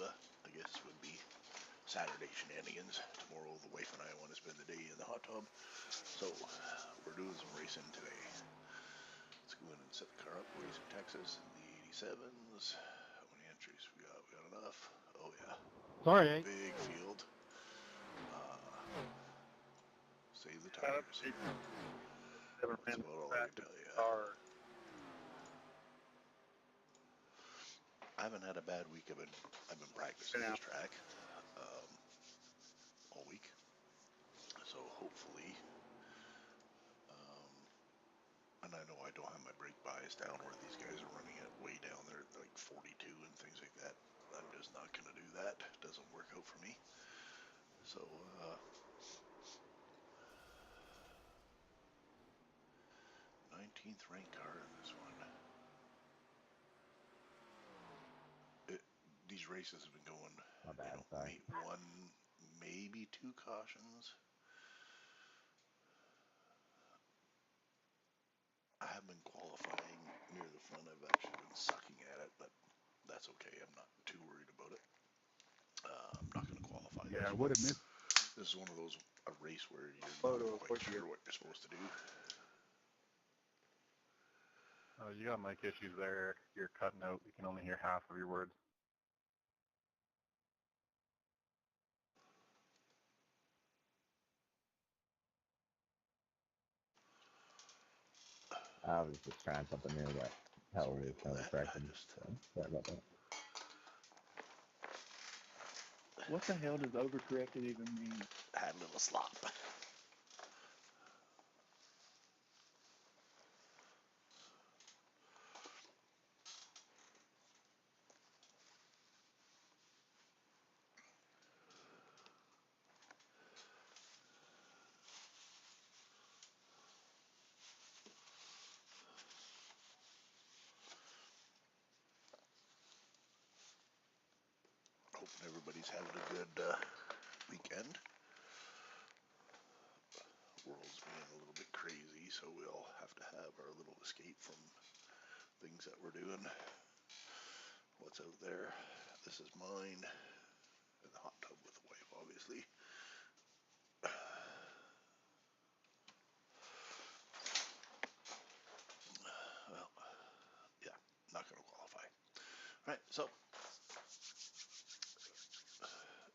I guess would be Saturday shenanigans. Tomorrow, the wife and I want to spend the day in the hot tub, so we're doing some racing today. Let's go in and set the car up. Racing Texas in the 87s. How many entries we got? We got enough. Oh yeah, Sorry, big field. Save the tires. That's about all I can tell you. I haven't had a bad week. I've been practicing this track all week, so hopefully. Um, and I know I don't have my brake bias down where these guys are running it way down there, like 42 and things like that. I'm just not going to do that. It doesn't work out for me. So, 19th ranked car in this one. These races have been going, My bad, sorry. one, maybe two cautions. I have been qualifying near the front. I've actually been sucking at it, but that's okay. I'm not too worried about it. I'm not going to qualify. Yeah, I would have missed. This is one of those a race where you're not quite sure what you're supposed to do. You got mic issues there. You're cutting out. We can only hear half of your words. I was just trying something new, but hell is corrected. So, sorry about that. what the hell does overcorrected even mean? Had a little slop. Hoping everybody's having a good weekend. World's being a little bit crazy, so we all have to have our little escape from things that we're doing. What's out there? This is mine. In the hot tub with the wife, obviously. Well, yeah, not going to qualify. All right, so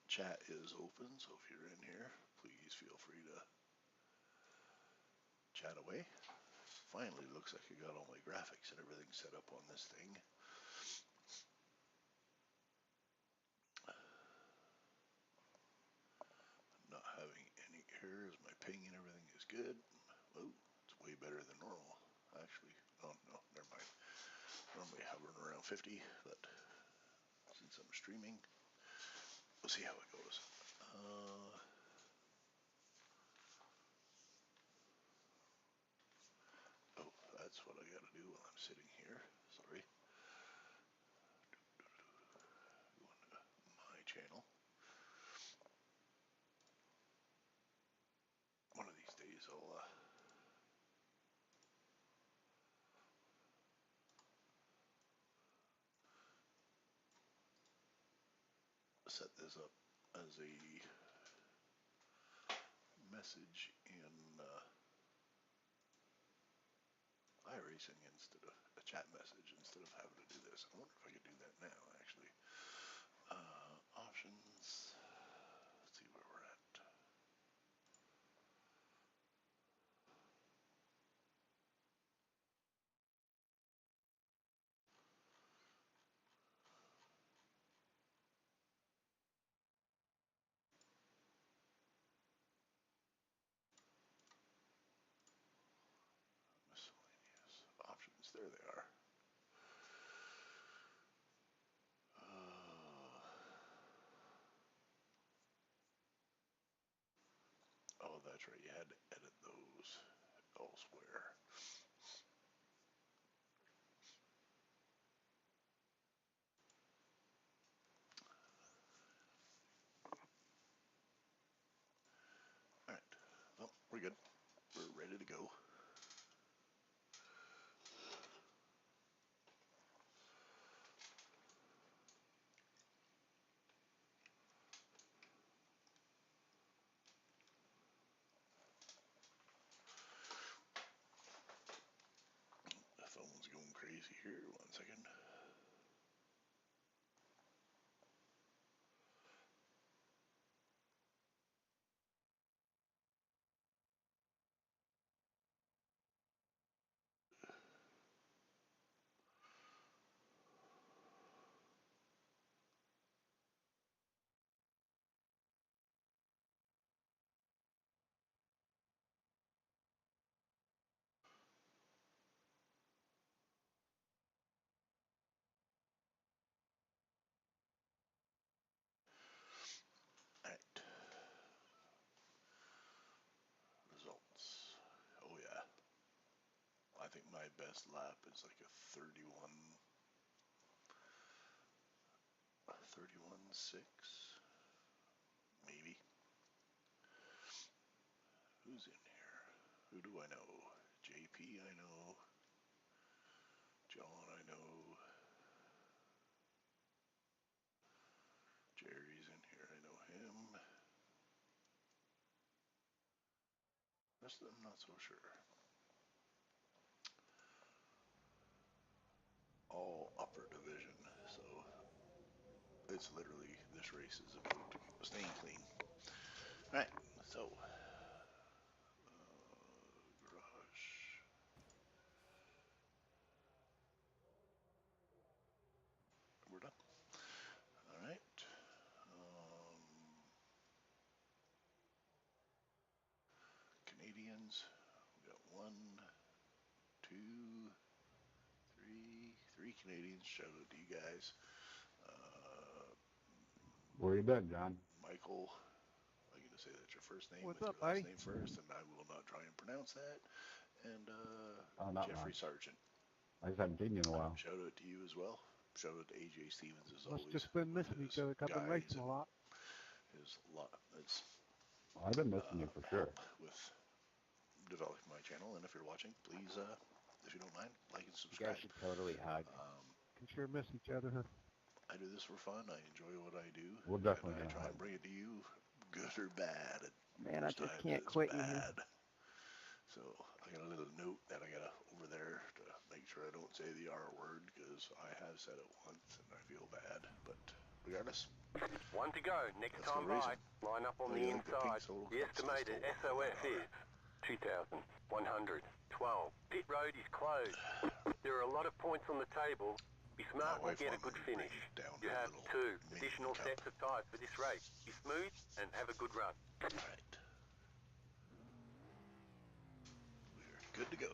chat is open, so if you're in here, please feel free to chat away. Finally, looks like I got all my graphics and everything set up on this thing. Not having any errors. My ping and everything is good. Oh, it's way better than normal, actually. Oh, no, never mind. Normally hovering around 50, but since I'm streaming, we'll see how it goes. Oh, that's what I gotta do while I'm sitting here. Sorry. Going to my channel. One of these days I'll set this up as a message in iRacing instead of a chat message instead of having to do this. I wonder if I could do that now, actually. Options. Let's see where we're at. Miscellaneous options. There they are. Oh, that's right. You had to edit those elsewhere. All right. Well, we're good. We're ready to go. easy here. 1 second. Alright. Results. Oh yeah. I think my best lap is like a 31.6, maybe. Who's in here? Who do I know? JP I know. John I know. Jerry's in here, I know him. Rest of them not so sure. All upper division, so it's literally, this race is about staying clean. Alright, so garage. We're done. Alright. Canadians. We got 1, 2, 3. 3 Canadians. Shout out to you guys. Where you been, John? Michael, I'm going to say that's your first name. What's with up, your last buddy? name first, and I will not try and pronounce that. And Not Jeffrey much. Sargent. I just haven't seen you in a while. Shout out to you as well. Shout out to AJ Stevens as Must always. just been missing each other. I've been racing a lot. His lot. It's Well, I've been missing you for sure. help with developing my channel. And if you're watching, please, if you don't mind, like and You subscribe. guys should totally hug. Can sure miss each other, huh? I do this for fun. I enjoy what I do. We're definitely and I gonna try hug. and bring it to you, good or bad. Man, I Most just times can't it's quit you here. bad. So I got a little note that I gotta over there to make sure I don't say the R word, because I have said it once and I feel bad. But regardless, One to go. Next let's go time by, racing. line up on Oh, the you like the pink inside. solo The cups? They estimated stole one from SOS is 2,112. Pit road is closed. There are a lot of points on the table. Be smart My and wife get a wanted good me to bring finish. down You her have little 2 mini additional cup. sets of tyres for this race. Be smooth and have a good run. Alright. We're good to go.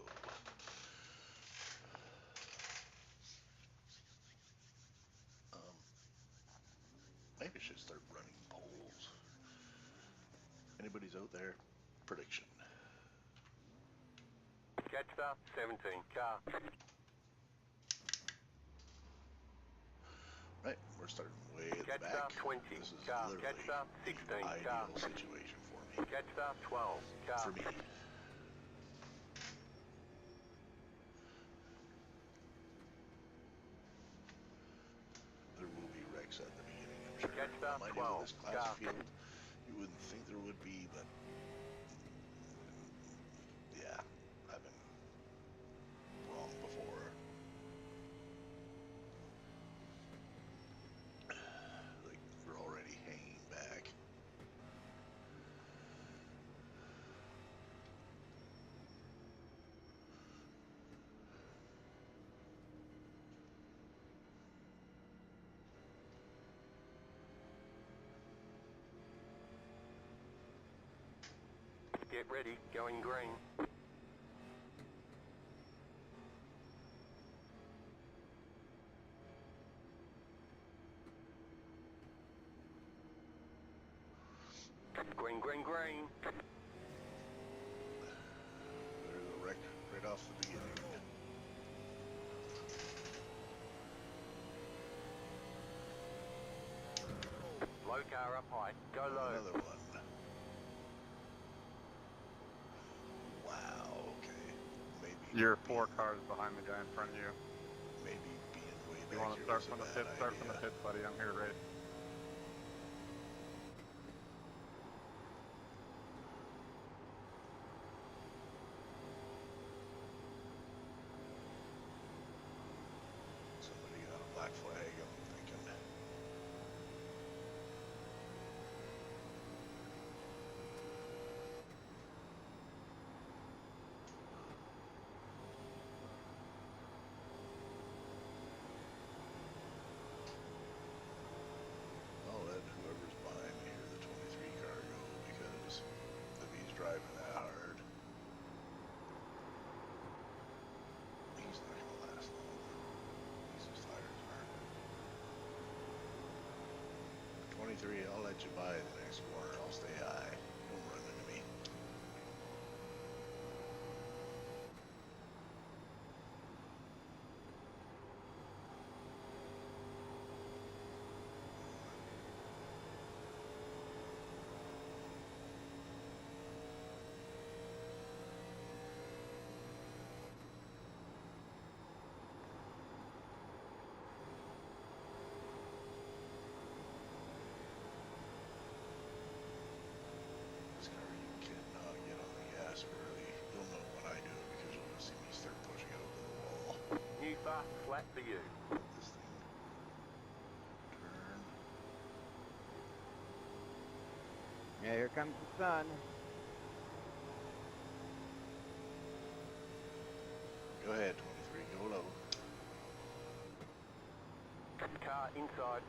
Maybe I should start running polls. Anybody's out there? Prediction. Catch start 17 car. Right, we're starting way at the Catch back. start 20 This is car. literally Catch start the 16 car. ideal situation for me. Catch start 12 car. For me. There will be wrecks at the beginning, I'm sure. Catch start Mind you, 12 this class car. field, you wouldn't think there would be, but yeah, I've been wrong before. Like, we're already hanging back. Get ready, going green. Green, green, green. There's a wreck right off the beginning. Low car up high. Go low. Another one. Wow, okay. Maybe You're being- 4 cars behind the guy in front of you. Maybe being way You back want to here start was a from the bad pit? Start from the idea. pit, buddy. I'm here to race. Black Flag, I'm thinking. I'll let whoever's behind me here, the 23 car, go, because if he's driving that hard, he's not going to last long. He's just tires aren't. 23, I'll let you buy the next corner. I'll stay high. Don't run into me. This car, you cannot get on the gas early. You'll know when I do it because you'll just see me start pushing out to the wall. New fast flat for you. This thing. Turn. Yeah, here comes the sun. Go ahead, 23. Go low. Car inside.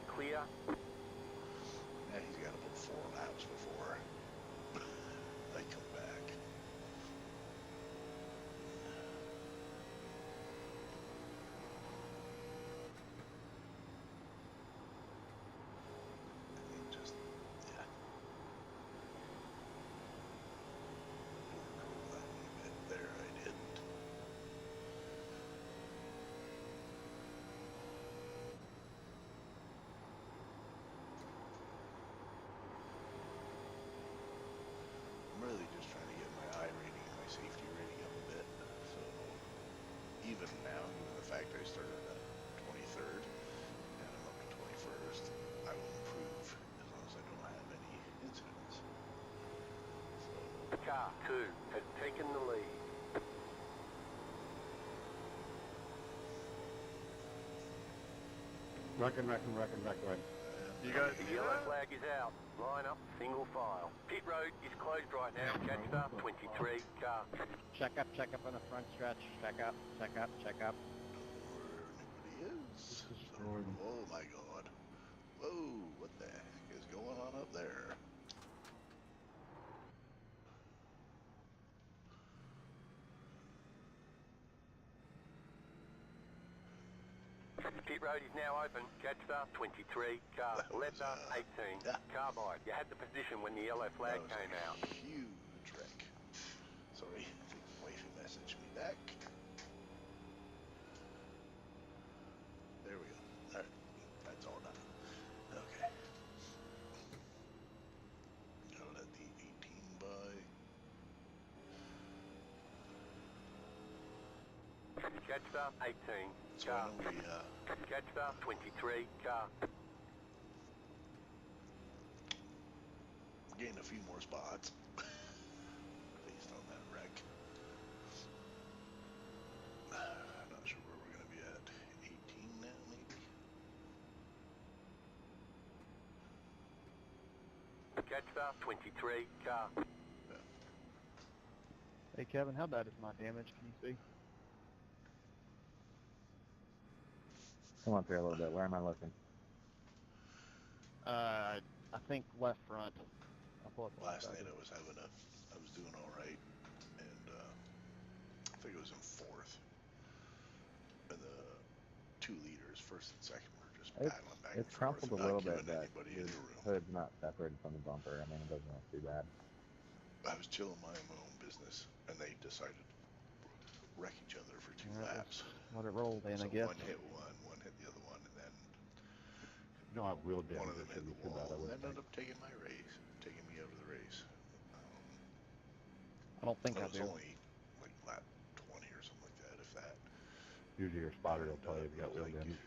Clear. Yeah, he's got about 4 laps before I come back. And just, yeah. Overdraw that wee bit there. I didn't. I'm really just trying to get my I rating and my safety rating up a bit. So even now, given the fact I started at 23rd and I'm up to 21st, I will improve as long as I don't have any incidents. So Car 2 has taken the lead. Reckon. You guys The see yellow that? flag is out. Line up, single file. Pit road is closed right now. Catch start 23 car. Check up on the front stretch. Check up. where anybody is. Oh my god. Whoa, what the heck is going on up there? Pit road is now open. Catch start 23 car. That was, Left up 18. yeah. Carbide. You had the position when the yellow flag That was came a out. huge wreck. Sorry, I think my wifey messaged me back. There we go. Alright, that's all done. Okay. Gotta let the 18 by. Catch start 18 So I car. know we, Catch start 23 car. gained a few more spots based on that wreck. Not sure where we're gonna be at. 18 now, maybe? Catch start 23 car. Hey Kevin, how bad is my damage? Can you see? Come up here a little bit. Where am I looking? I think left front. I'll pull up the Last side night here. I was doing all right, and I think it was in 4th, and the 2 leaders, 1st and 2nd, were just battling back and It's forth, crumpled a not little giving bit, but anybody your any room. hood's not separated from the bumper. I mean, it doesn't look too bad. I was chilling my own business, and they decided to wreck each other for 2 Alright, laps. let it roll then, So I guess. one hit one hit the other one, and then You don't have real one of damage. them hit the wall, and ended up taking my race, taking me out of the race. I don't think It I was do. only like lap 20 or something like that, if that. Usually your spotter will And, tell you if you got it was wheel like, damage.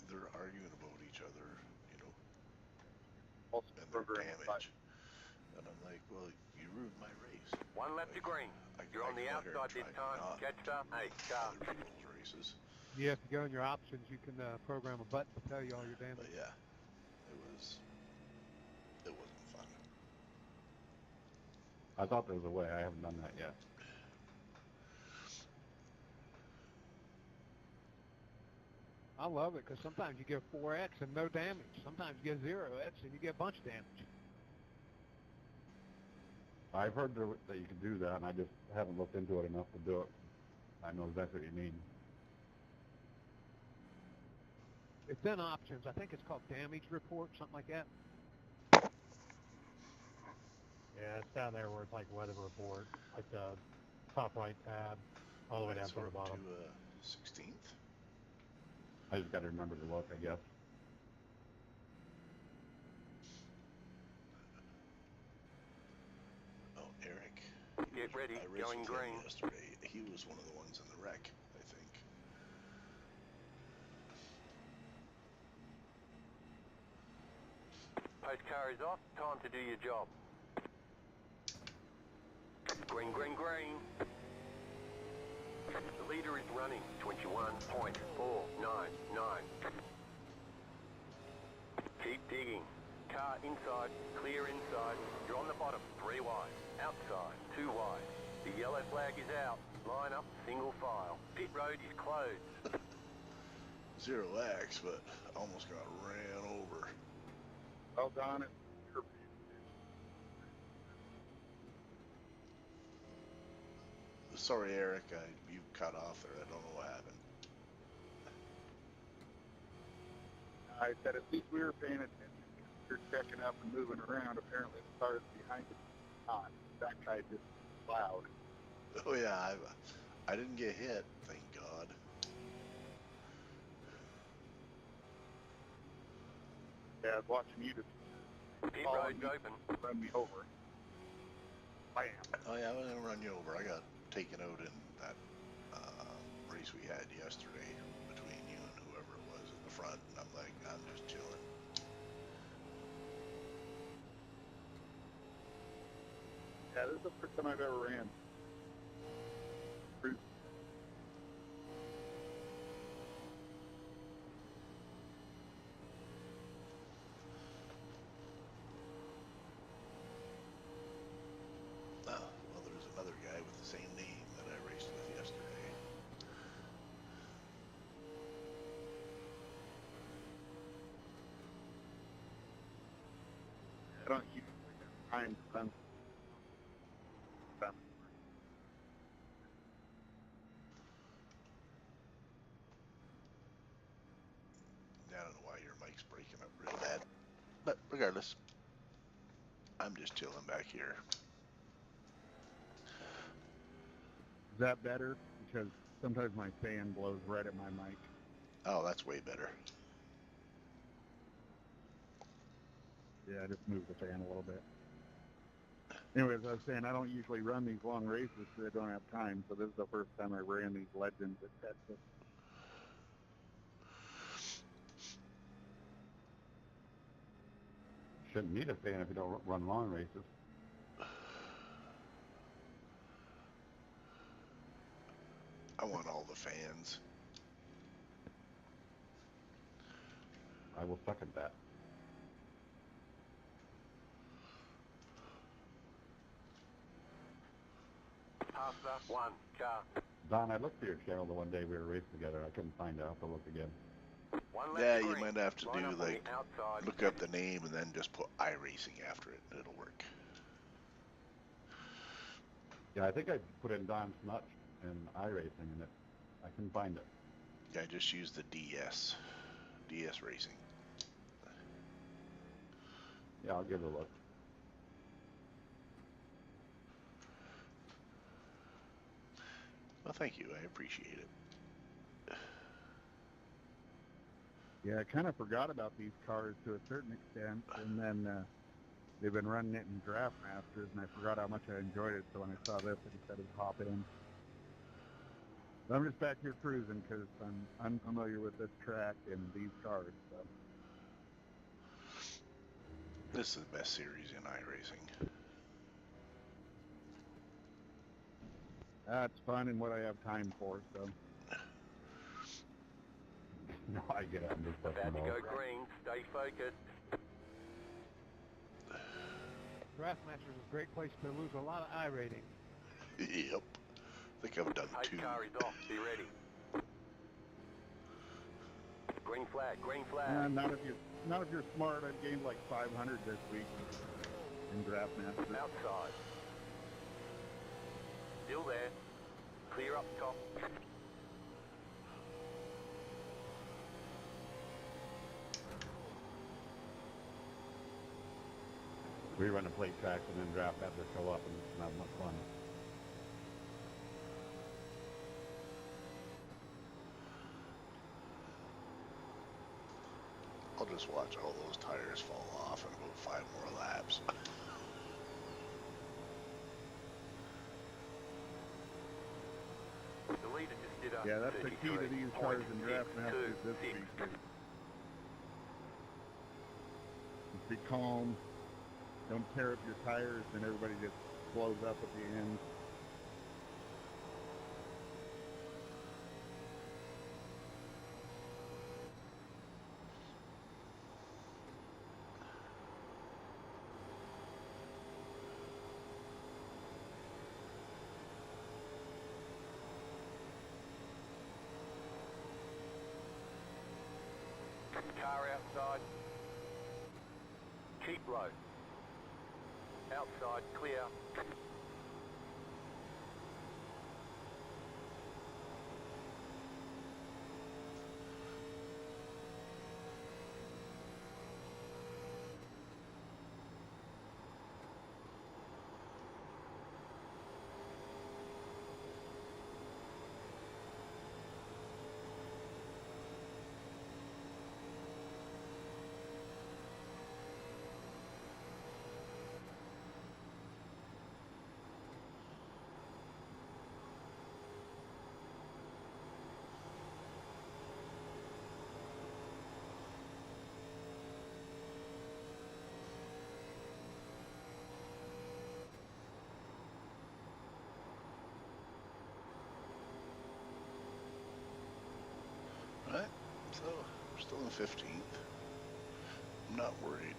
they're arguing about each other, you know, Also, and their program damage. And I'm like, well, you ruined my race. One lap to Like, green. You're on the come out here and outside this try time. not Catch to start ruin 8 car. other people's races. choices. Yes, to go in your options, you can program a button to tell you all your But damage. yeah, it wasn't fun. I thought there was a way. I haven't done that yet. I love it because sometimes you get 4x and no damage. Sometimes you get 0x and you get a bunch of damage. I've heard that you can do that, and I just haven't looked into it enough to do it. I know exactly what you mean. It's in options. I think it's called damage report, something like that. Yeah, it's down there where it's like weather report, like the top right tab, all the way down So to we're the bottom. to 16th. I just got to remember to look, I guess. Oh, Eric. Get ready, I raced going with him green. yesterday. He was one of the ones in the wreck, I think. Post car is off, time to do your job. Green, green, green. The leader is running, 21.499. Keep digging. Car inside, clear inside. You're on the bottom, 3 wide. Outside, 2 wide. The yellow flag is out. Line up, single file. Pit road is closed. 0x, but almost got ran over. Well done. Sorry, Eric. You cut off there. I don't know what happened. I said at least we were paying attention. You're checking up and moving around. Apparently the cars behind us not. That guy just plowed. Oh yeah, I didn't get hit, thank God. Yeah, I was watching you just Pit road's open. run me over. Bam. Oh yeah, I was gonna run you over. I got taken out in that race we had yesterday between you and whoever it was in the front, and I'm like, I'm just chilling. Yeah, this is the first time I've ever ran. Cruise. Well, there's another guy with the same name that I raced with yesterday. I don't usually have time to run. I don't know why your mic's breaking up real bad, but regardless, I'm just chilling back here. Is that better? Because sometimes my fan blows right at my mic. Oh, that's way better. Yeah, I just moved the fan a little bit. Anyways, I was saying I don't usually run these long races because I don't have time. So this is the first time I ran these Legends at Texas. Shouldn't need a fan if you don't run long races. I want all the fans. I will second that. Pasta, 1 car. Don, I looked for your channel the one day we were racing together. I couldn't find it. I'll have to look again. 1 left Yeah, you green. might have to Line do up on like the outside. look up the name and then just put iRacing after it, and it'll work. Yeah, I think I put in Don Snutch and iRacing in it. I couldn't find it. Yeah, just use the DS Racing. Yeah, I'll give it a look. Well, thank you. I appreciate it. Yeah, I kind of forgot about these cars to a certain extent, and then they've been running it in Draft Masters, and I forgot how much I enjoyed it. So when I saw this, I decided to hop in. But I'm just back here cruising because I'm unfamiliar with this track and these cars. So. This is the best series in iRacing. That's fun and what I have time for. So No, I get it. I'm just About fucking to low. go green. Stay focused. Draftmaster is a great place to lose a lot of I rating. Yep. I think I've done Pace 2. car is off. Be ready. Green flag. Green flag. Not if you're smart. I've gained like 500 this week in Draftmaster. Outside. Still there. Clear up top. We run a plate tracks and then draft after show up, and it's not much fun. I'll just watch all those tires fall off in about 5 more laps. The leader just did a Yeah, that's the key to these cars in Draftmaster this 33.62. week. Just be calm. Don't tear up your tires, and everybody just blows up at the end. Car outside. Keep low. Outside, clear. Right, so we're still in 15th. I'm not worried.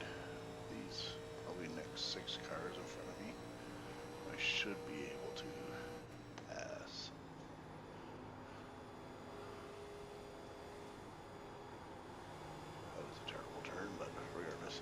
These probably next 6 cars in front of me, I should be able to pass. That was a terrible turn, but regardless.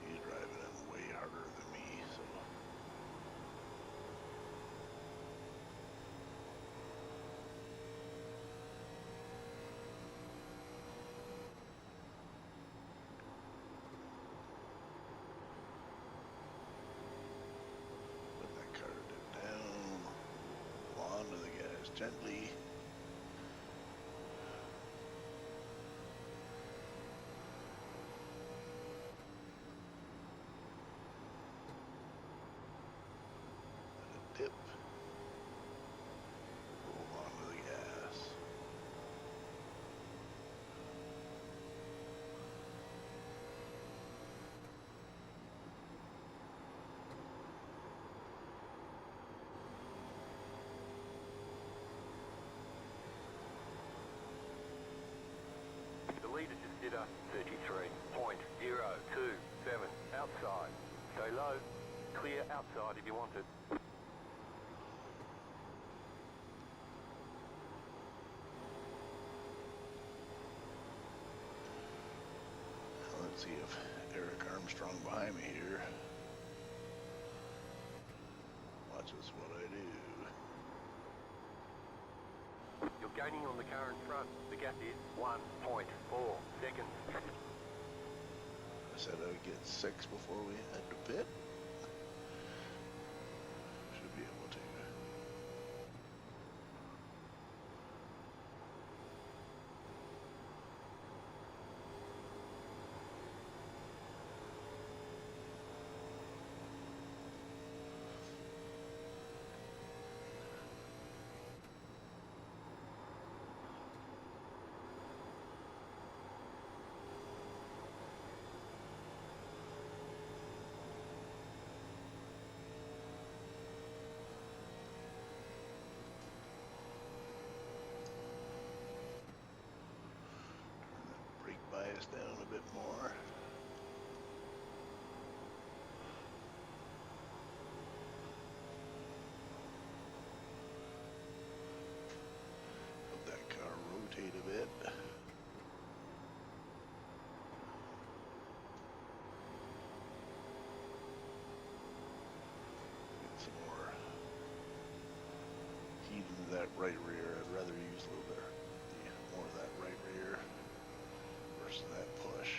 He's driving him way harder than me, so. Put that car down. Hold on to the gas gently. Let it dip. Hold on to the gas. The leader just did a 33.027 outside. Stay low. Clear outside if you want it. Let's see if Eric Armstrong behind me here watches what I do. You're gaining on the car in front. The gap is 1.4 seconds. I said I would get 6 before we had to pit. Should be able to. bit more. Let that car rotate a bit. Get some more heat into that right rear. I'd rather use a little bit more of that right rear versus that push.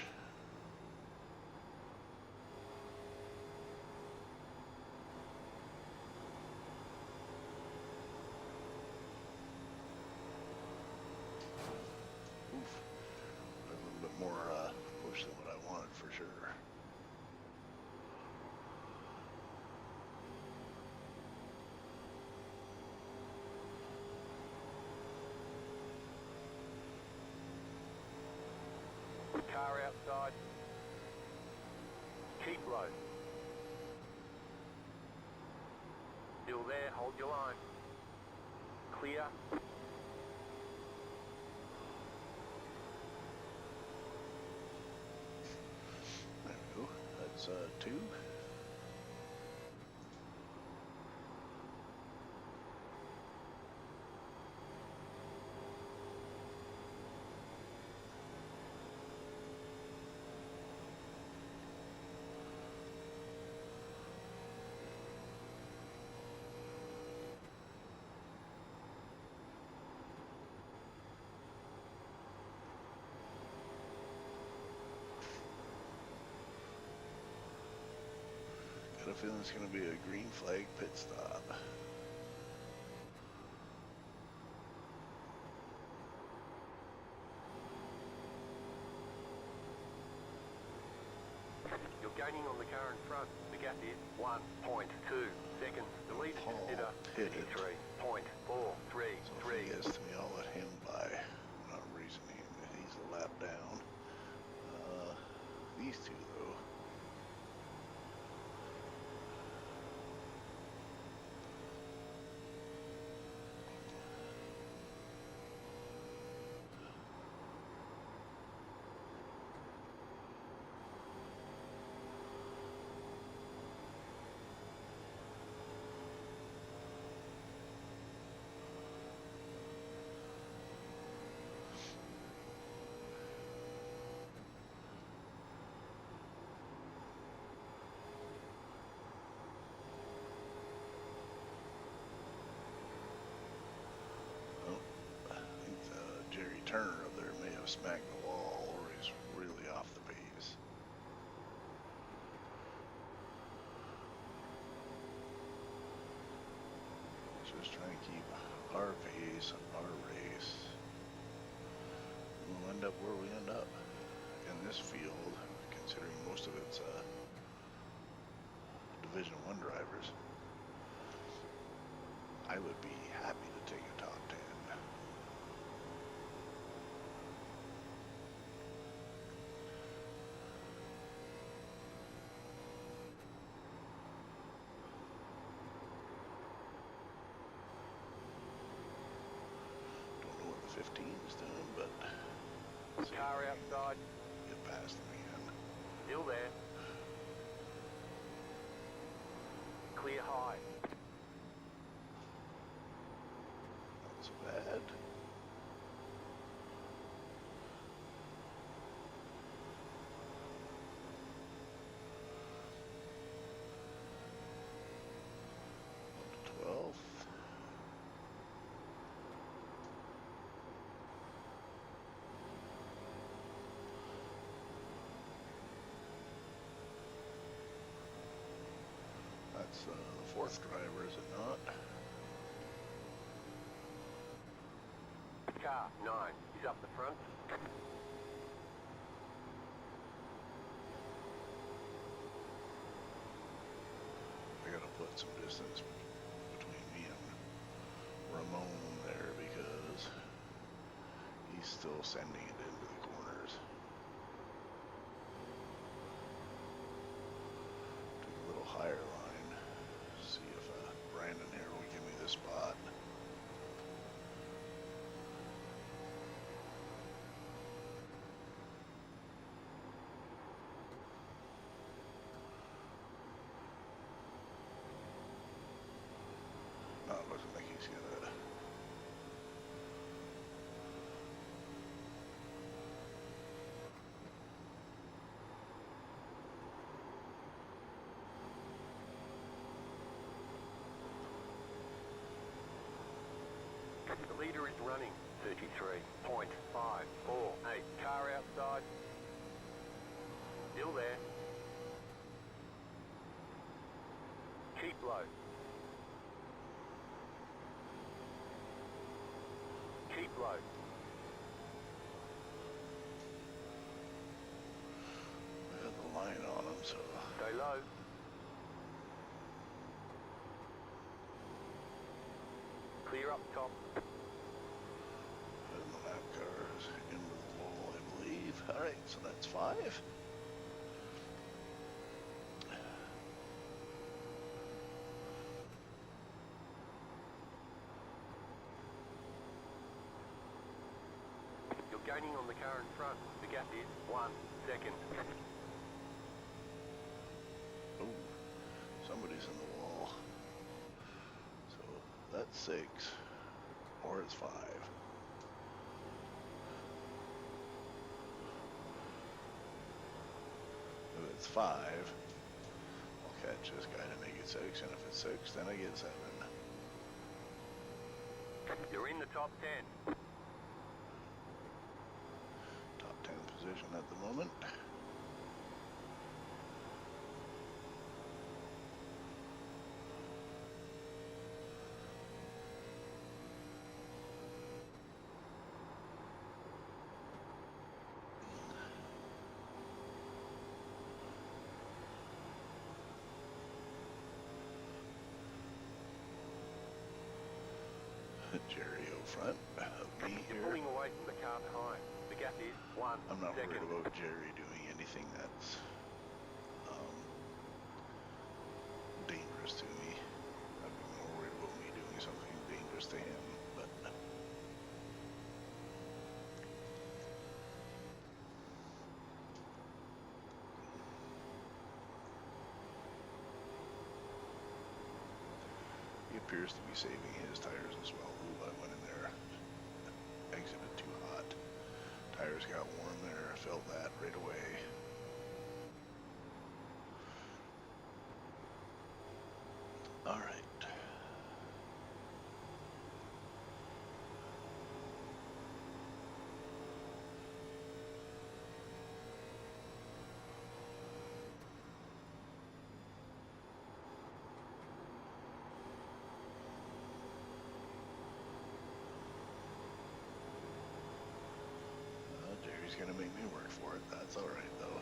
Oof. A little bit more push than what I wanted for sure. Car outside. Keep low. Still there, hold your line. Clear. There we go. That's 2. Got a feeling it's going to be a green flag pit stop. You're gaining on the car in front. The gap is 1.2 seconds. The lead is Paul consider pitted. 53.433. So if he gets to me, I'll let him by. I'm not racing him. He's a lap down. These two, though. Jerry Turner up there may have smacked the wall, or he's really off the pace. Just trying to keep our pace, our race. We'll end up where we end up in this field, considering most of it's Division I drivers. I would be happy to take a top 10. Don't know what the 15 is doing, but Car outside. get past them again. Still there. Clear high. Not so bad. Up to 12th. That's the 4th driver, is it not? Car 9 is up the front. I gotta put some distance between me and Ramon there because he's still sending it into the corners. Take a little higher line. See if Brandon here will give me the spot. is running 33.548. Car outside. Still there. Keep low. Keep low. We got the line on them, so. Stay low. Clear up top. And the lap cars into the wall, I believe. Alright, so that's 5. You're gaining on the car in front. The gap is 1 second. Oh, somebody's in the wall. So that's 6. Or it's 5. If it's 5, I'll catch this guy to make it 6. And if it's 6, then I get 7. You're in the top 10. Top 10 position at the moment. Jerry O front of me You're here. pulling away from the car behind. The gap is 1 I'm not second. worried about Jerry doing anything that's dangerous to me. I'd be more worried about me doing something dangerous to him, but he appears to be saving his tires as well. Ooh, I went in there, exited too hot. Tires got warm there, felt that right away. All right. Jerry's gonna make me work for it. That's all right, though.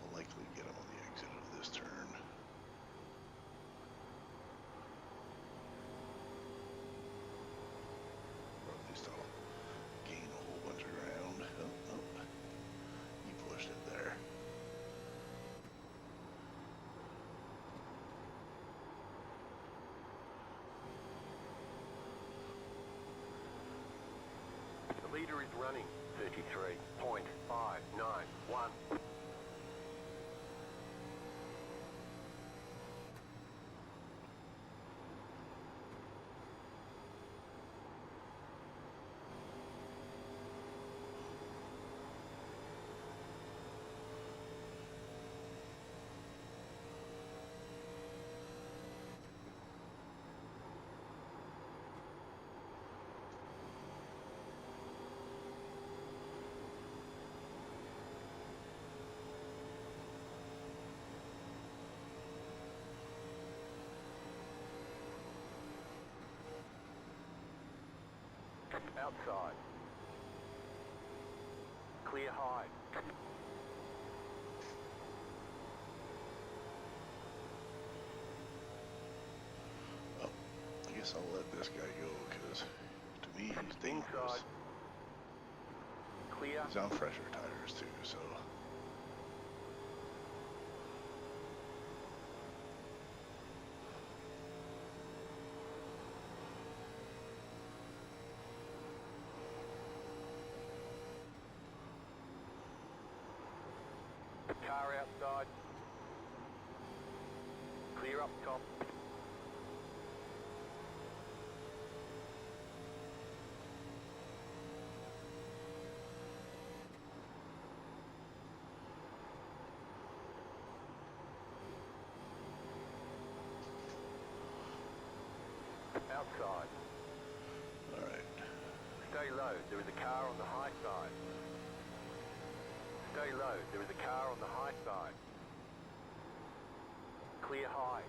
I'll likely get him on the exit of this turn. Or at least I'll gain a whole bunch of ground. Oh, oh. He pushed it there. The leader is running 33.591. Outside. Clear high. Oh, I guess I'll let this guy go, because to me he's dangerous. Inside. Clear. He's on fresher tires too, so. Car outside. Clear up top. outside. Alright. Stay low, there is a car on the high side. Stay low, there is a car on the high side. Clear high.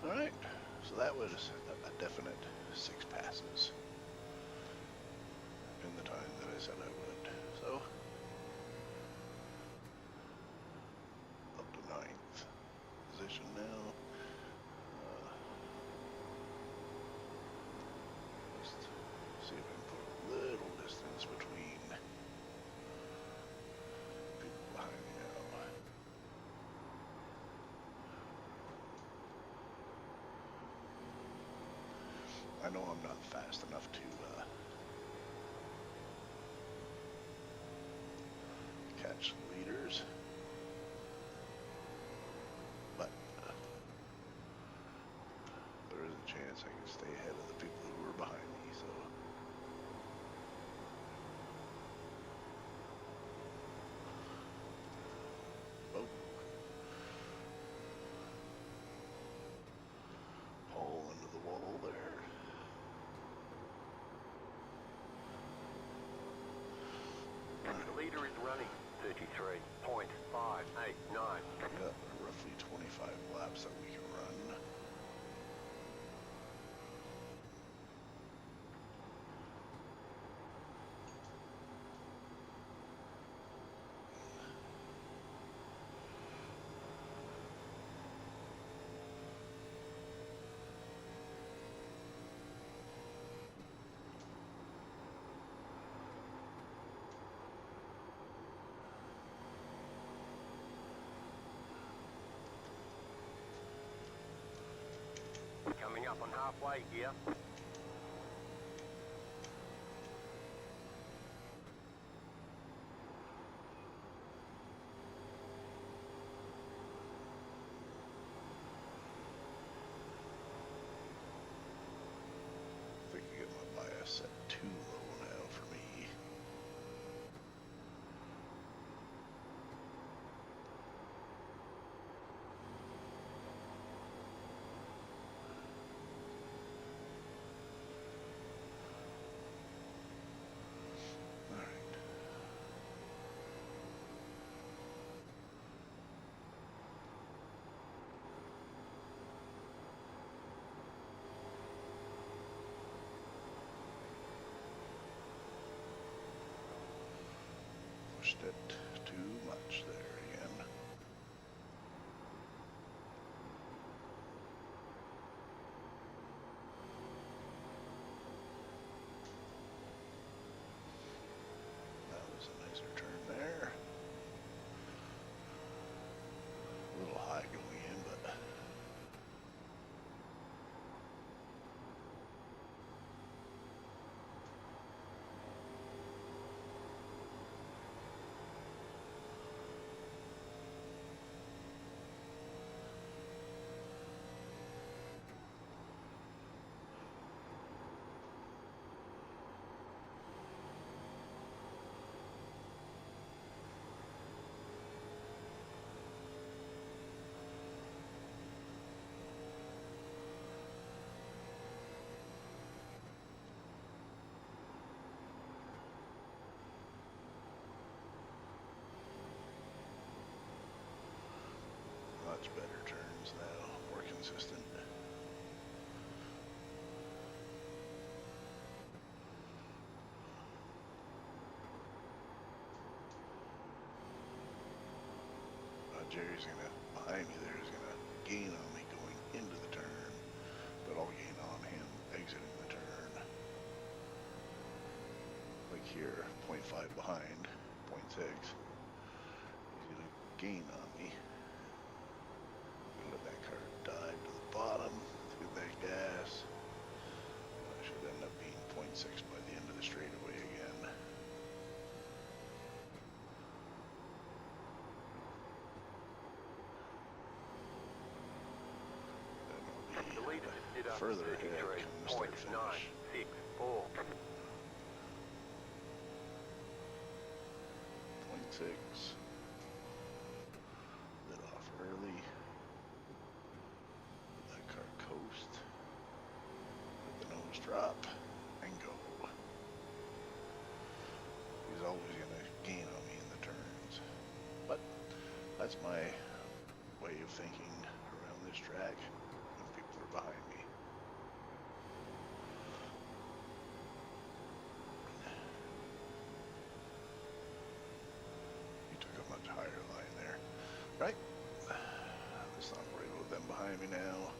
Alright, so that was a definite 6 passes in the time that I said I would. So, up to 9th position now. Just see if I can put a little distance between people behind me now. I know I'm not fast enough to catch the leaders, but there is a chance I can stay ahead of the people who are behind me, so. Oh. Hole into the wall there. The leader is running 33.589. We've got roughly 25 laps that we can run. Coming up on halfway here. I think I get my bias set too low now for me. Alright. Pushed it too much there again. That was a nicer turn there. A little high going in, but much better turns now, more consistent. Jerry's gonna, behind me there, is gonna gain on me going into the turn, but I'll gain on him exiting the turn. Like here, 0.5 behind, 0.6. He's gonna gain on me. Let that car dive to the bottom through that gas. I should end up being 0.6 by the end of the straightaway again. further ahead comes their finish. 964. 0.6. Lit off early. Let that car coast. Let the nose drop and go. He's always gonna gain on me in the turns. But that's my way of thinking around this track when people are behind me. He took a much higher line there. Right? Let's not worry about them behind me now.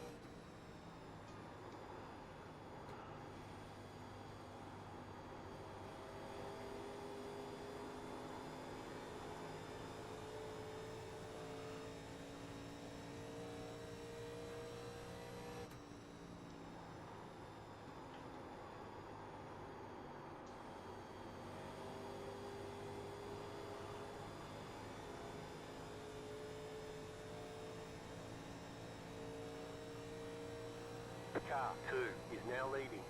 Car 2 is now leading.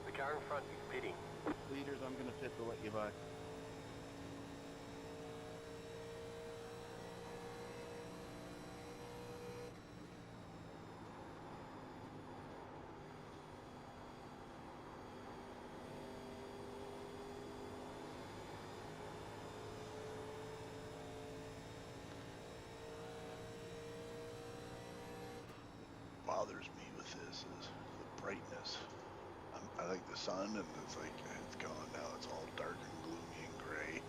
The car in front is pitting. Leaders, I'm going to pit to let you by. Bothers me with this is the brightness. I like the sun, and it's like it's gone now. It's all dark and gloomy and gray.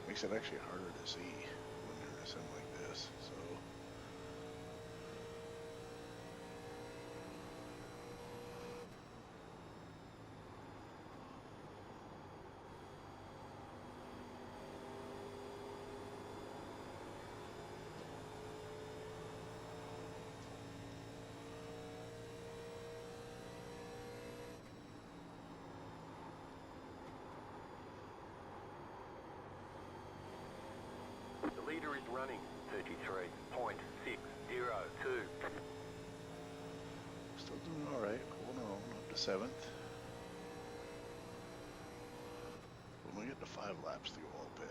Makes it actually harder to see when you're in a sim like this. So The leader is running 33.602. still doing all right. Holding on up to 7th. When we get to 5 laps to go, I'll pit.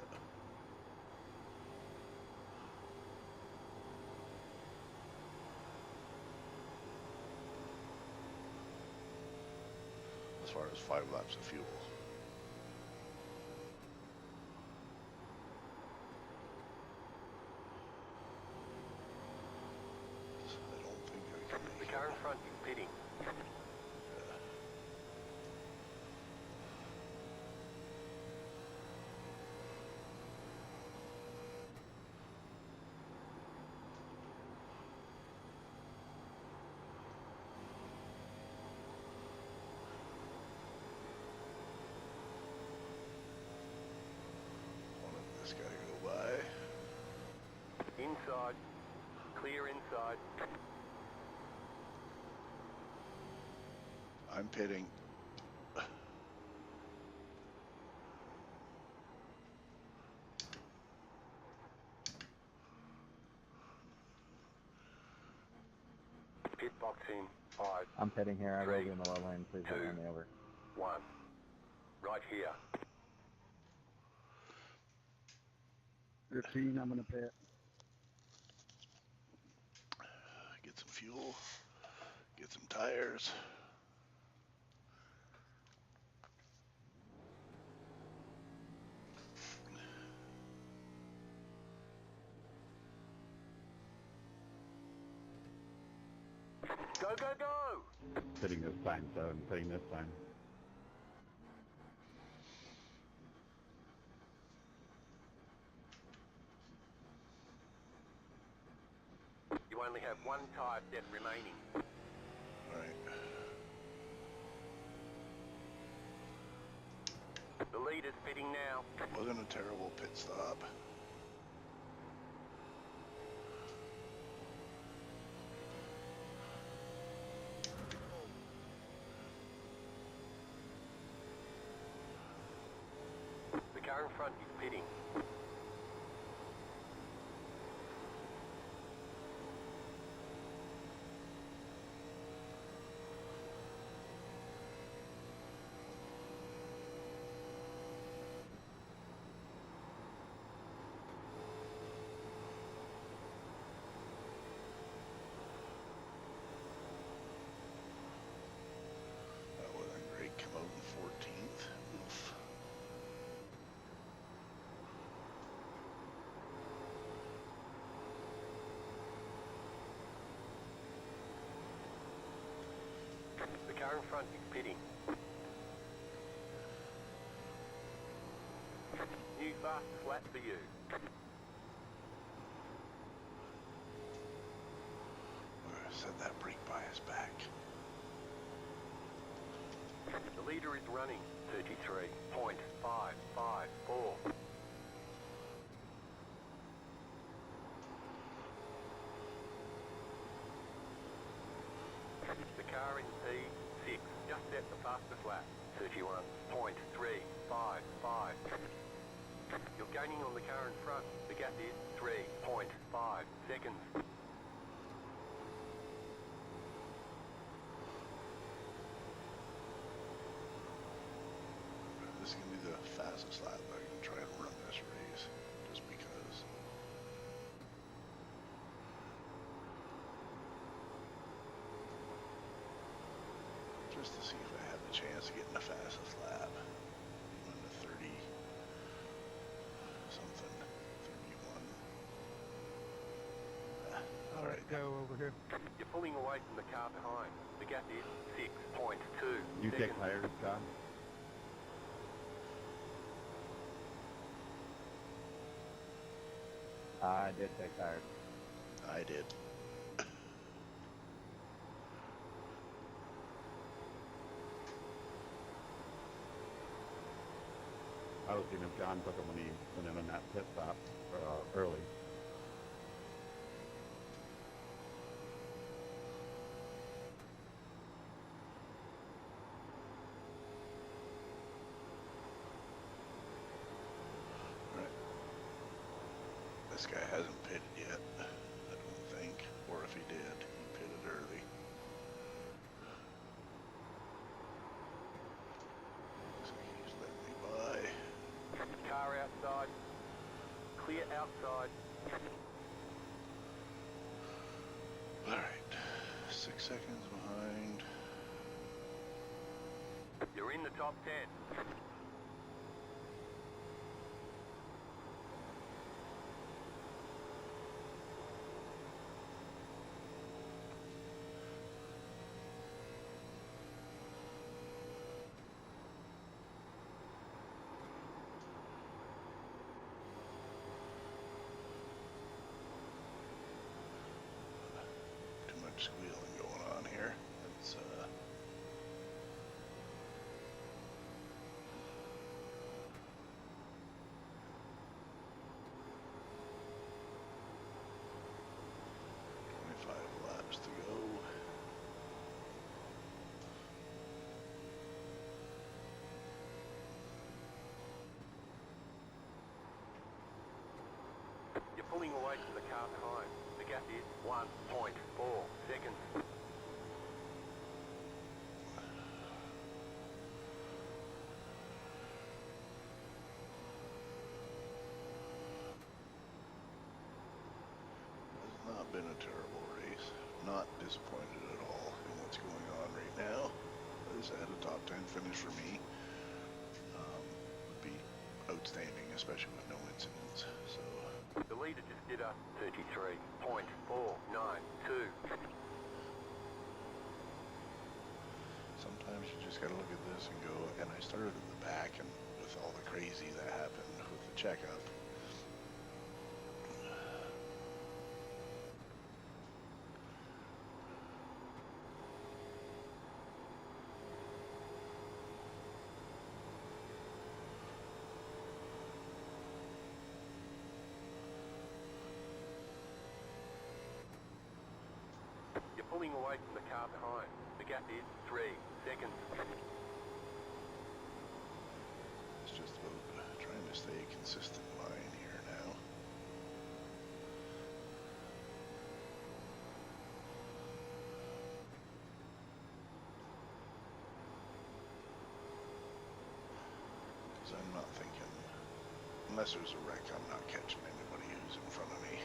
As far as 5 laps of fuel. I don't think I can The make car it. in front is pitting. Don't let this guy go by. Inside. Clear inside. I'm pitting. Pit box in 5, I'm pitting here. I will Three, be in the low lane. Please don't two. run me over. 1. Right here. 15, I'm going to pit. Get some fuel. Get some tires. Go, go, go! Pitting this time, so I'm pitting this time. You only have one tire depth remaining. Right. The leader's pitting now. Wasn't a terrible pit stop. The car in front is pitting. That wasn't great. Come out in 14th. Oof. The car in front is pitting. New fastest lap for you. Set that brake bias back. The leader is running 33.554. The car in P6 just set the fastest lap, 31.355. You're gaining on the car in front. The gap is 3.5 seconds. This is going to be the fastest lap I can try and run this race, just because. Just to see if I have the chance of getting the fastest lap. Even the 30 something, 31. Alright. Go over here. You're pulling away from the car behind. The gap is 6.2 You seconds. take tires, John? I did take tires. I did. I was seeing if John took him when he went in on that pit stop early. This guy hasn't pitted yet, I don't think. Or if he did, he pitted early. So he's letting me by. Car outside. Clear outside. Alright, 6 seconds behind. You're in the top 10. Too much squealing going on here. It's laps to go. You're pulling away from the car behind. The gap is 1.4 seconds. Has not been a terrible race. Not disappointed at all in what's going on right now. This had a top 10 finish for me. Would be outstanding, especially with no incidents. So The leader just did a 33.492. just gotta look at this and go, and I started at the back, and with all the crazy that happened with the checkup, You're pulling away from the car behind. The gap is 3 seconds. it's just about trying to stay a consistent line here now. Because I'm not thinking, unless there's a wreck, I'm not catching anybody who's in front of me.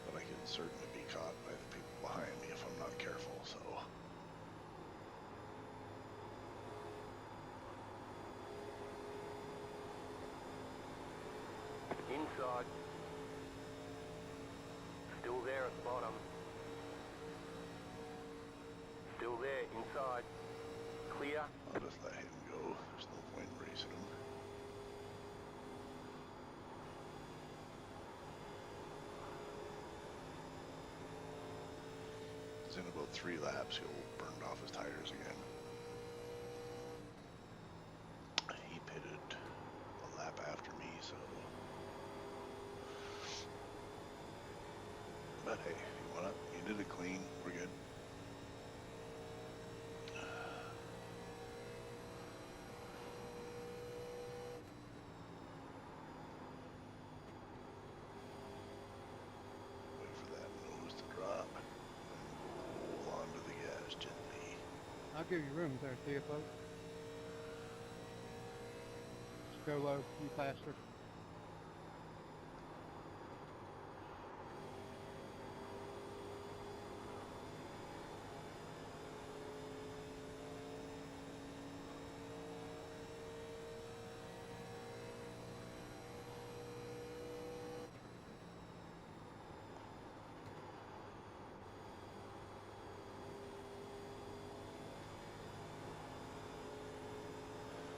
But I can certainly be caught by the people behind me if I'm not careful, so. Inside. Still there at the bottom. Still there, inside. Clear. I'll just let him go. There's no point in racing him. He's in about 3 laps. He'll burn off his tires again. He pitted a lap after me, so. But hey, you went up. You did it clean. We're good. Wait for that nose to drop. And roll onto the gas gently. I'll give you room there, CFO. Just go low, be faster.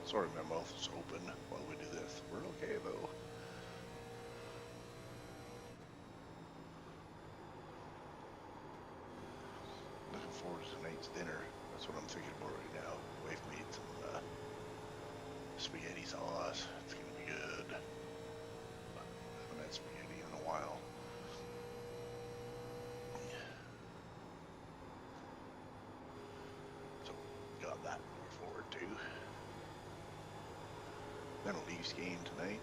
Sorry, my mouth is open while we do this. We're okay though. Looking forward to tonight's dinner. That's what I'm thinking about right now. Wife made some spaghetti sauce. It's gonna be good. I haven't had spaghetti in a while. So got that to look forward to. Then a Leafs game tonight.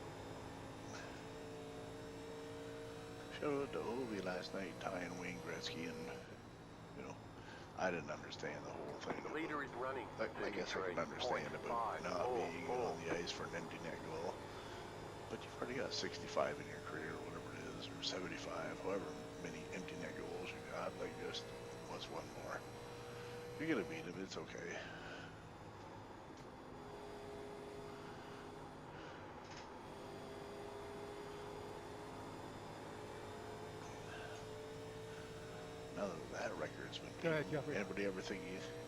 Showed to Ovi last night tying Wayne Gretzky, and you know, I didn't understand the whole thing. The leader is running. I guess I can understand about not being on the ice for an empty net goal, but you've already got 65 in your career, or whatever it is, or 75, however many empty net goals you got. Like, just what's one more? You're gonna beat him. It's okay. Now that that record's been Go ahead, beaten, Jeffrey. anybody ever think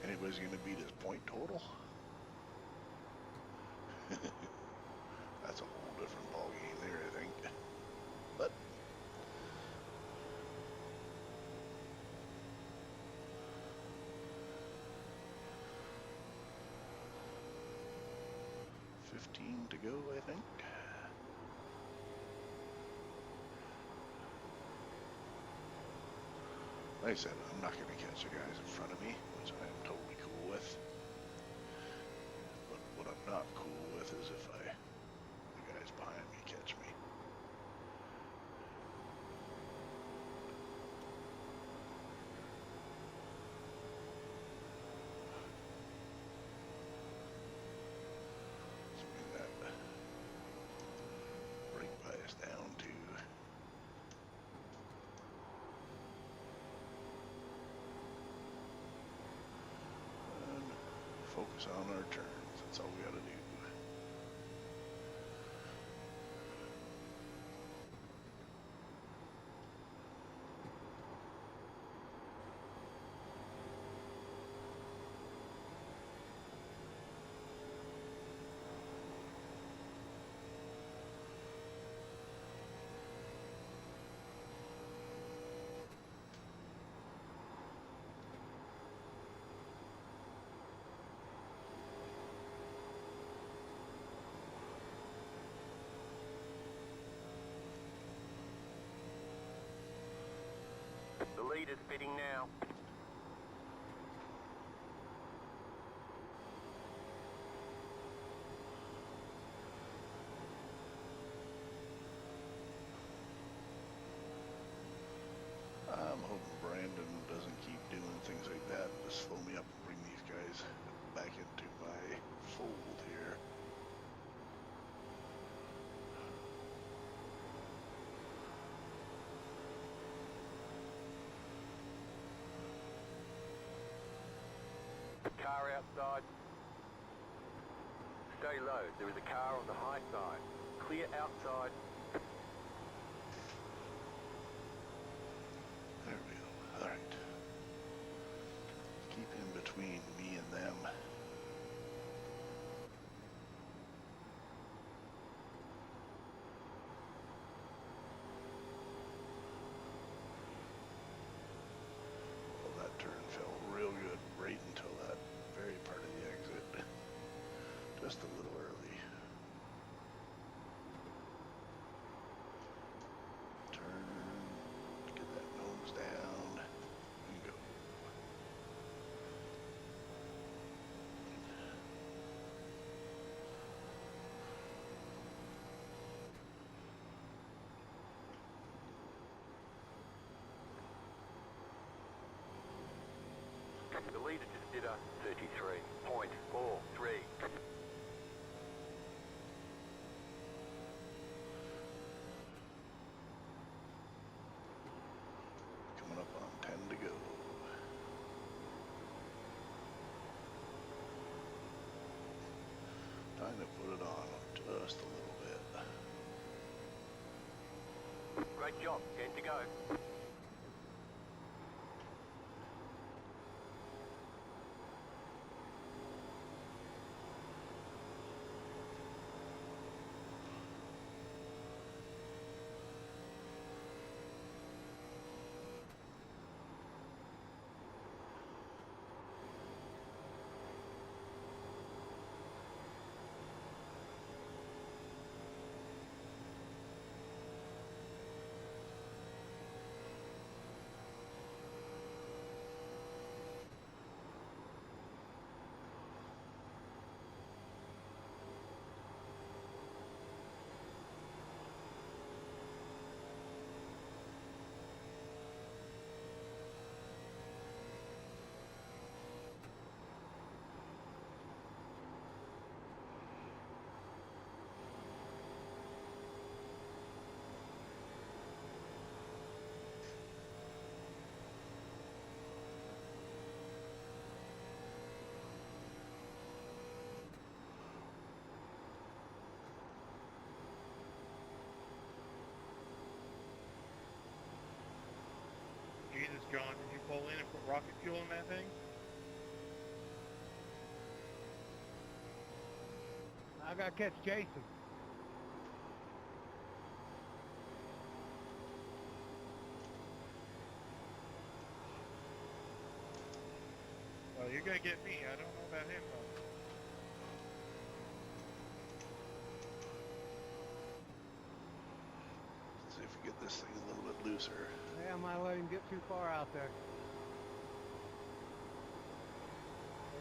anybody's going to beat his point total? That's a whole different ball game there, I think. But $15 to go, I think. Like I said, I'm not going to catch the guys in front of me, which I am totally cool with. But what I'm not cool with is if the guys behind me catch me. Let's bring that brake bias down to. Focus on our turns. That's all we gotta do. leader's fitting now. I'm hoping Brandon doesn't keep doing things like that and just slow me up and bring these guys back into my fold here. Car outside. Stay low. There is a car on the high side. Clear outside. There we go. All right. Keep in between me and them. Well, that turn felt real good right until that very part of the exit. Just a little early. Turn. Get that nose down. And go. The leader just did a 33.43. Coming up on 10 to go. Time to put it on just a little bit. Great job. 10 to go. Jesus, John, did you pull in and put rocket fuel in that thing? I gotta catch Jason. Well, you're gonna get me. I don't know about him though. See if we get this thing a little bit looser. Yeah, I might let him get too far out there.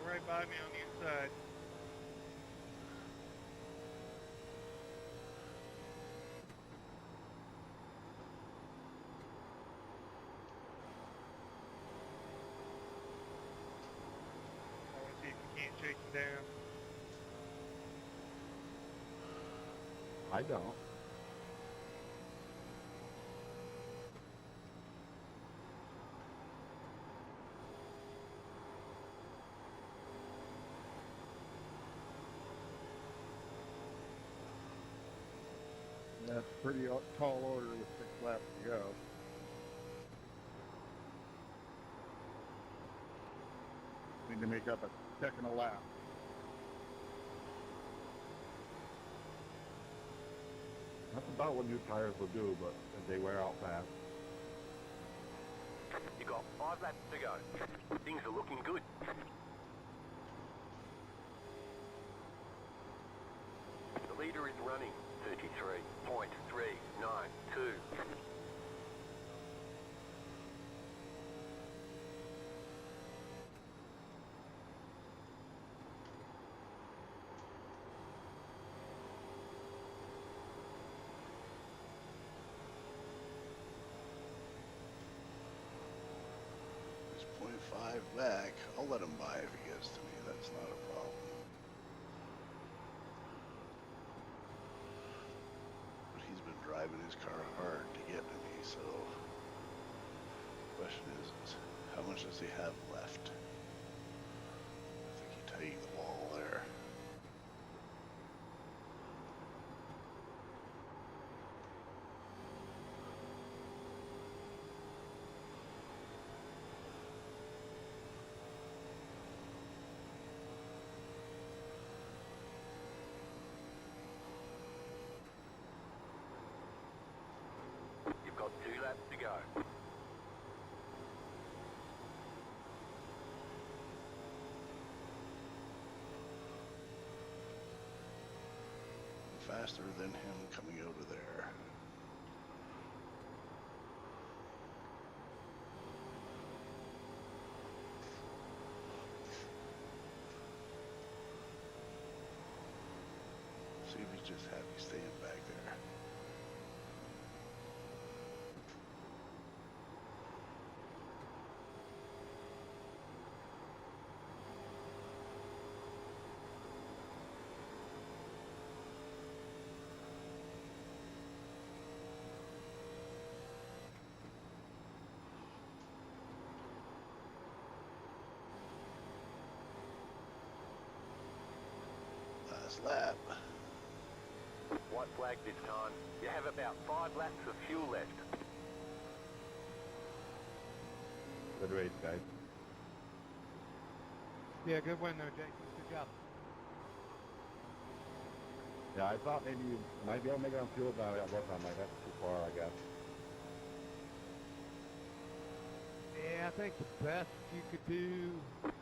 Go right by me on the inside. I want to see if you can't chase him down. I don't. That's a pretty tall order with 6 laps to go. Need to make up a second a lap. That's about what new tires will do, but they wear out fast. You got 5 laps to go. Things are looking good. The leader is running 33.392. I'll let him buy if he gets to me. That's not a problem. But he's been driving his car hard to get to me, so the question is how much does he have left? I think he tagged the wall there. You've got 2 laps to go. Faster than him coming out of there. See if he's just happy staying back there. Last lap. White flag this time. You have about 5 laps of fuel left. Good race, guys. Yeah, good win there, Jason. Good job. Yeah, I thought maybe you might be able to make it on fuel, but I wasn't. I'm like, that's too far, I guess. Yeah, I think the best you could do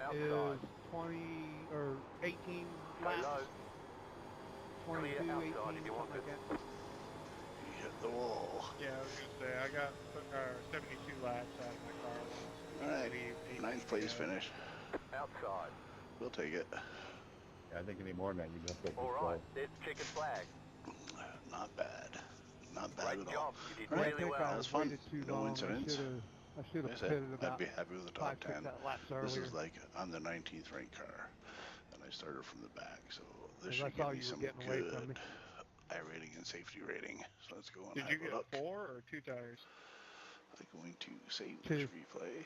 Outside. is 20 or 18 Go laps. low. 22, Clear 18, outside if you want something like it. that. He hit the wall. Yeah, I was gonna say I got 72 laps out of my car. All right, 9th place finish. Outside. We'll take it. Yeah, I think you need more than that. You just have to All keep right, going. there's the checkered flag. Not bad. Not bad Great at all. job. You did All right, I really think well. I that was fun. waited too No long. incidents. I should Like I have said, pitted I'd about be happy with the 5, top 6 10. laps This earlier. is like, I'm the 19th ranked car, and I started from the back, so this Because I should saw give me you were some getting away from me. good I rating and safety rating. So let's go and Did have you a get look. 4 or 2 tires? I'm going to save 2. this replay.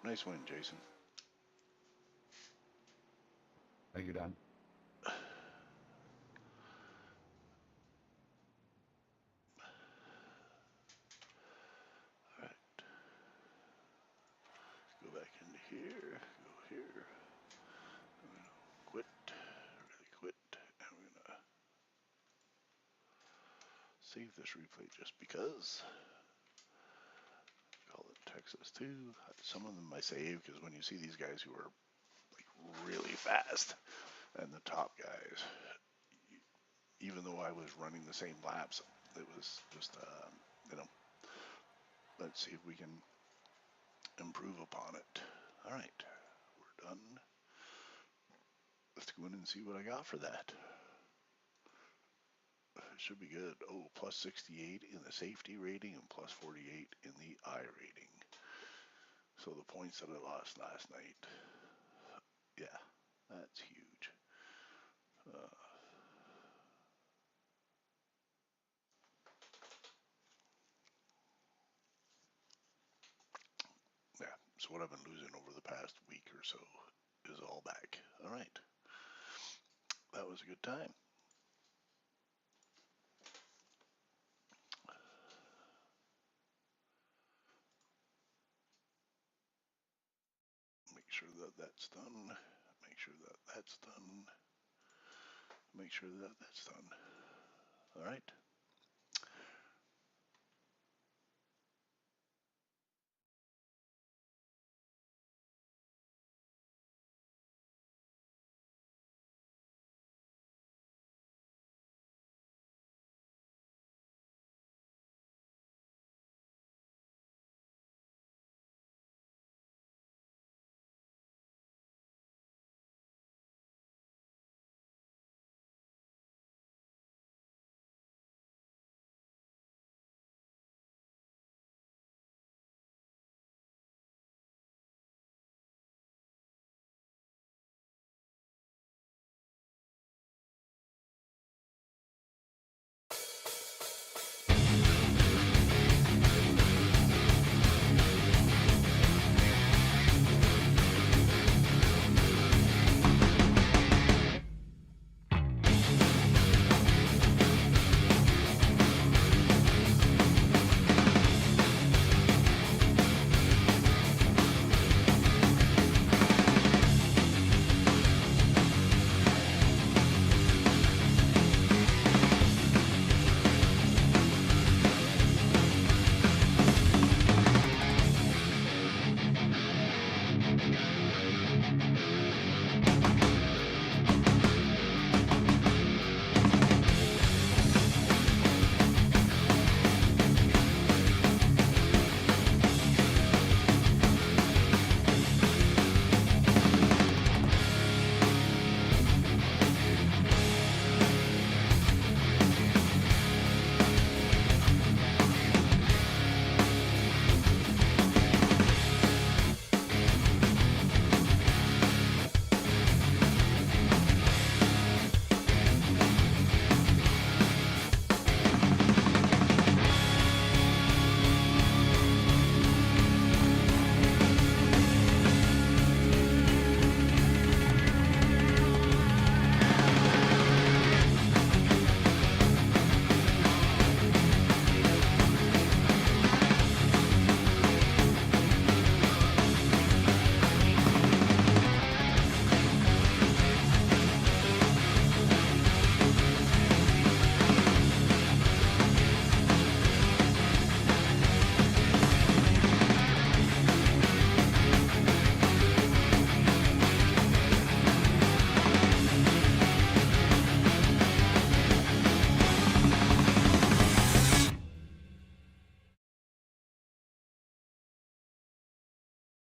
Nice win, Jason. Thank you, Don. Alright. Go back into here. Go here. I'm gonna quit. Really quit. And we're gonna save this replay just because. Call it Texas 2. Some of them I save because when you see these guys who are like really fast and the top guys, even though I was running the same laps, it was just, let's see if we can improve upon it. All right, we're done. Let's go in and see what I got for that. It should be good. Oh, plus 68 in the safety rating and plus 48 in the I rating. So the points that I lost last night, yeah, that's huge. Yeah, so what I've been losing over the past week or so is all back. All right, that was a good time. Make sure that that's done. Make sure that that's done. Make sure that that's done. All right.